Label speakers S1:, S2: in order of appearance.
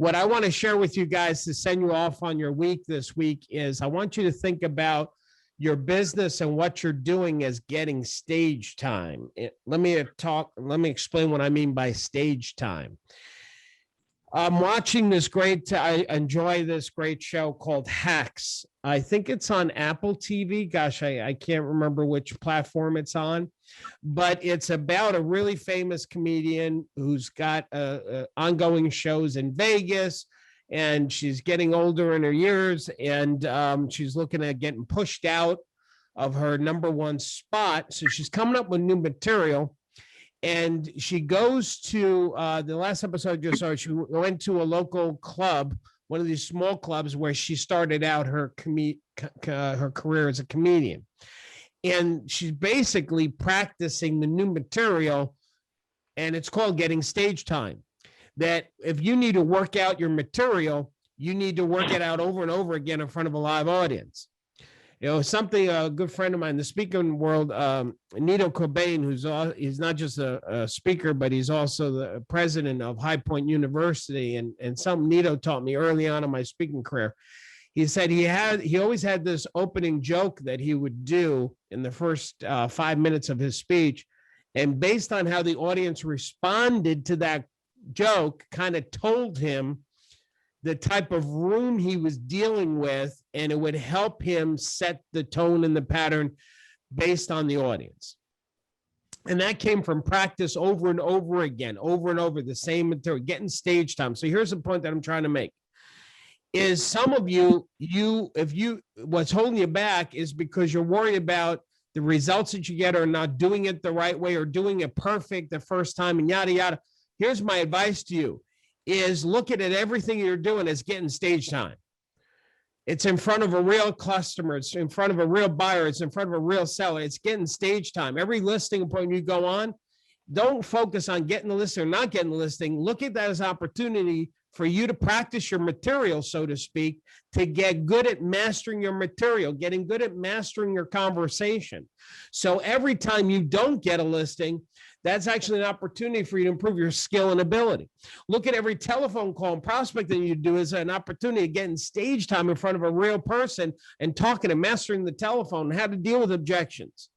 S1: what I want to share with you guys to send you off on your week this week is I want you to think about your business and what you're doing as getting stage time. Let me explain what I mean by stage time. I'm watching I enjoy this great show called Hacks. I think it's on Apple TV. Gosh, I can't remember which platform it's on, but it's about a really famous comedian who's got ongoing shows in Vegas, and she's getting older in her years, and she's looking at getting pushed out of her #1 spot. So she's coming up with new material. And she goes to the last episode just saw, she went to a local club, one of these small clubs where she started out her career as a comedian. And she's basically practicing the new material, and it's called getting stage time. That if you need to work out your material, you need to work it out over and over again in front of a live audience. You know, something a good friend of mine in the speaking world, Nito Cobain, he's not just a speaker, but he's also the president of High Point University. And something Nito taught me early on in my speaking career. He said he always had this opening joke that he would do in the first 5 minutes of his speech. And based on how the audience responded to that joke, kind of told him the type of room he was dealing with, and it would help him set the tone and the pattern based on the audience. And that came from practice over and over again, over and over, the same material, getting stage time. So here's the point that I'm trying to make is some of what's holding you back is because you're worried about the results that you get or not doing it the right way or doing it perfect the first time and yada, yada. Here's my advice to you is looking at everything you're doing as getting stage time. It's in front of a real customer. It's in front of a real buyer. It's in front of a real seller. It's getting stage time. Every listing appointment you go on, don't focus on getting the listing or not getting the listing. Look at that as opportunity for you to practice your material, so to speak, to get good at mastering your material, getting good at mastering your conversation. So every time you don't get a listing, that's actually an opportunity for you to improve your skill and ability. Look at every telephone call and prospecting you do as an opportunity to get in stage time in front of a real person and talking and mastering the telephone and how to deal with objections.